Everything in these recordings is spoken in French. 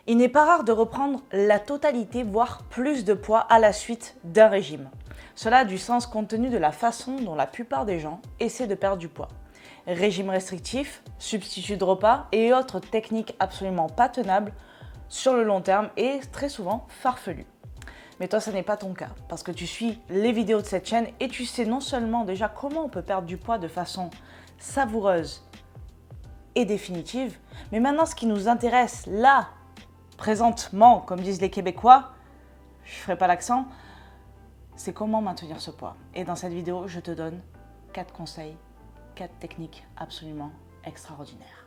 Il n'est pas rare de reprendre la totalité, voire plus de poids à la suite d'un régime. Cela a du sens compte tenu de la façon dont la plupart des gens essaient de perdre du poids. Régime restrictif, substitut de repas et autres techniques absolument pas tenables sur le long terme et très souvent farfelues. Mais toi, ça n'est pas ton cas, parce que tu suis les vidéos de cette chaîne et tu sais non seulement déjà comment on peut perdre du poids de façon savoureuse et définitive, mais maintenant ce qui nous intéresse là, présentement, comme disent les Québécois, je ne ferai pas l'accent, c'est comment maintenir ce poids. Et dans cette vidéo, je te donne 4 conseils, 4 techniques absolument extraordinaires.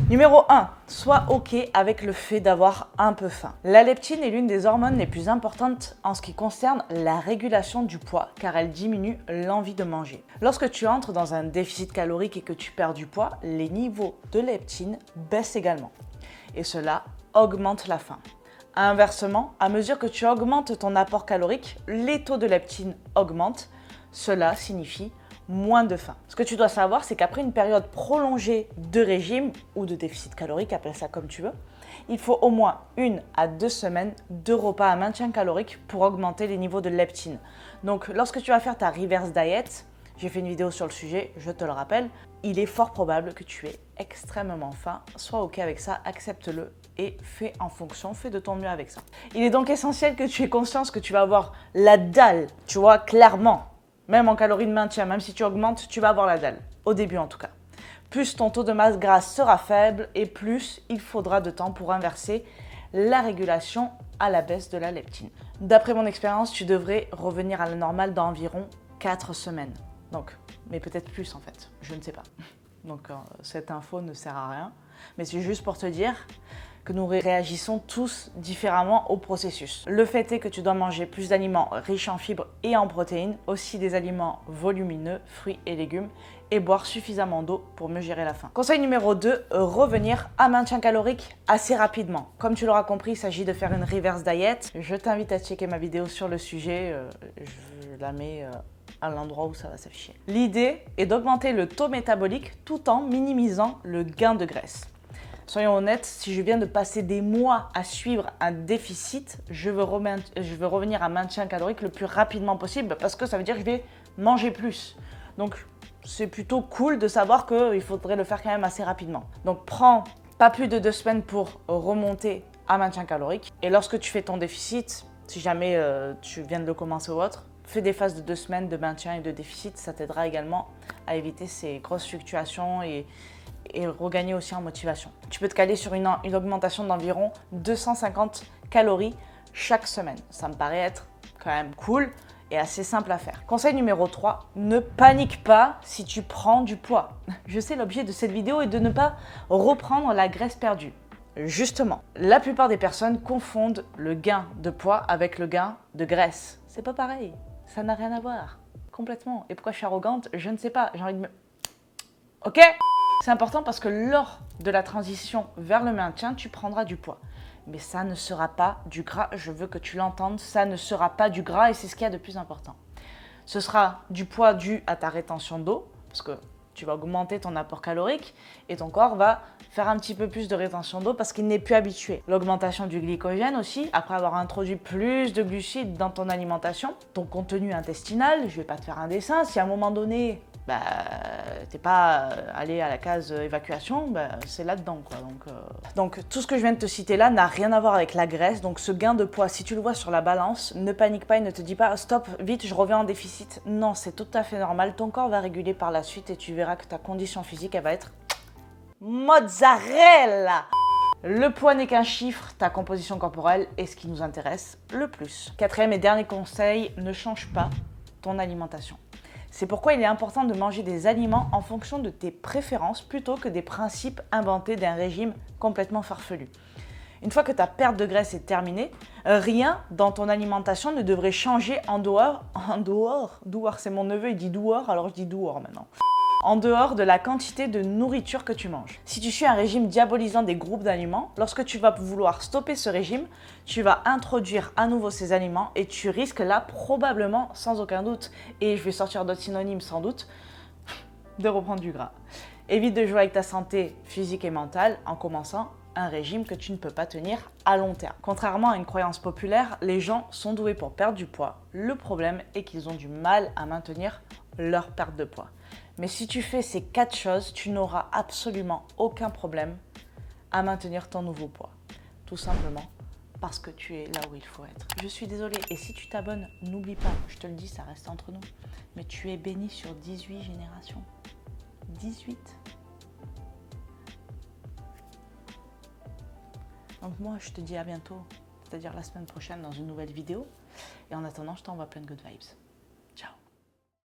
Numéro 1, sois OK avec le fait d'avoir un peu faim. La leptine est l'une des hormones les plus importantes en ce qui concerne la régulation du poids car elle diminue l'envie de manger. Lorsque tu entres dans un déficit calorique et que tu perds du poids, les niveaux de leptine baissent également et cela augmente la faim. Inversement, à mesure que tu augmentes ton apport calorique, les taux de leptine augmentent. Cela signifie moins de faim. Ce que tu dois savoir, c'est qu'après une période prolongée de régime ou de déficit calorique, appelle ça comme tu veux, il faut au moins 1 à 2 semaines de repas à maintien calorique pour augmenter les niveaux de leptine. Donc lorsque tu vas faire ta reverse diet, j'ai fait une vidéo sur le sujet, je te le rappelle, il est fort probable que tu aies extrêmement faim. Sois OK avec ça, accepte-le et fais en fonction, fais de ton mieux avec ça. Il est donc essentiel que tu aies conscience que tu vas avoir la dalle, tu vois, clairement. Même en calories de maintien, même si tu augmentes, tu vas avoir la dalle. Au début en tout cas. Plus ton taux de masse grasse sera faible et plus il faudra de temps pour inverser la régulation à la baisse de la leptine. D'après mon expérience, tu devrais revenir à la normale dans environ 4 semaines. Donc, mais peut-être plus en fait, je ne sais pas. Donc cette info ne sert à rien. Mais c'est juste pour te dire que nous réagissons tous différemment au processus. Le fait est que tu dois manger plus d'aliments riches en fibres et en protéines, aussi des aliments volumineux, fruits et légumes, et boire suffisamment d'eau pour mieux gérer la faim. Conseil numéro 2, revenir à maintien calorique assez rapidement. Comme tu l'auras compris, il s'agit de faire une reverse diet. Je t'invite à checker ma vidéo sur le sujet, je la mets à l'endroit où ça va s'afficher. L'idée est d'augmenter le taux métabolique tout en minimisant le gain de graisse. Soyons honnêtes, si je viens de passer des mois à suivre un déficit, je veux revenir à maintien calorique le plus rapidement possible parce que ça veut dire que je vais manger plus. Donc, c'est plutôt cool de savoir qu'il faudrait le faire quand même assez rapidement. Donc, prends pas plus de 2 semaines pour remonter à maintien calorique. Et lorsque tu fais ton déficit, si jamais tu viens de le commencer ou autre, fais des phases de 2 semaines de maintien et de déficit. Ça t'aidera également à éviter ces grosses fluctuations et regagner aussi en motivation. Tu peux te caler sur une augmentation d'environ 250 calories chaque semaine. Ça me paraît être quand même cool et assez simple à faire. Conseil numéro 3, ne panique pas si tu prends du poids. Je sais, l'objet de cette vidéo est de ne pas reprendre la graisse perdue. Justement, la plupart des personnes confondent le gain de poids avec le gain de graisse. C'est pas pareil, ça n'a rien à voir. Complètement. Et pourquoi je suis arrogante? Je ne sais pas, j'ai envie de me... Ok? C'est important parce que lors de la transition vers le maintien, tu prendras du poids. Mais ça ne sera pas du gras, je veux que tu l'entendes, ça ne sera pas du gras et c'est ce qu'il y a de plus important. Ce sera du poids dû à ta rétention d'eau, parce que tu vas augmenter ton apport calorique et ton corps va faire un petit peu plus de rétention d'eau parce qu'il n'est plus habitué. L'augmentation du glycogène aussi, après avoir introduit plus de glucides dans ton alimentation, ton contenu intestinal, je ne vais pas te faire un dessin, si à un moment donné, t'es pas allé à la case évacuation, c'est là-dedans quoi. Donc tout ce que je viens de te citer là n'a rien à voir avec la graisse. Donc ce gain de poids, si tu le vois sur la balance, ne panique pas et ne te dis pas stop, vite, je reviens en déficit. Non, c'est tout à fait normal. Ton corps va réguler par la suite et tu verras que ta condition physique, elle va être mozzarella. Le poids n'est qu'un chiffre, ta composition corporelle est ce qui nous intéresse le plus. 4e et dernier conseil, ne change pas ton alimentation. C'est pourquoi il est important de manger des aliments en fonction de tes préférences plutôt que des principes inventés d'un régime complètement farfelu. Une fois que ta perte de graisse est terminée, rien dans ton alimentation ne devrait changer en dehors, c'est mon neveu, il dit dehors, alors je dis dehors maintenant. En dehors de la quantité de nourriture que tu manges. Si tu suis un régime diabolisant des groupes d'aliments, lorsque tu vas vouloir stopper ce régime, tu vas introduire à nouveau ces aliments et tu risques là probablement, sans aucun doute, et je vais sortir d'autres synonymes sans doute, de reprendre du gras. Évite de jouer avec ta santé physique et mentale en commençant un régime que tu ne peux pas tenir à long terme. Contrairement à une croyance populaire, les gens sont doués pour perdre du poids. Le problème est qu'ils ont du mal à maintenir leur perte de poids. Mais si tu fais ces 4 choses, tu n'auras absolument aucun problème à maintenir ton nouveau poids. Tout simplement parce que tu es là où il faut être. Je suis désolée, et si tu t'abonnes, n'oublie pas, je te le dis, ça reste entre nous, mais tu es béni sur 18 générations. 18. Donc moi, je te dis à bientôt, c'est-à-dire la semaine prochaine dans une nouvelle vidéo. Et en attendant, je t'envoie plein de good vibes.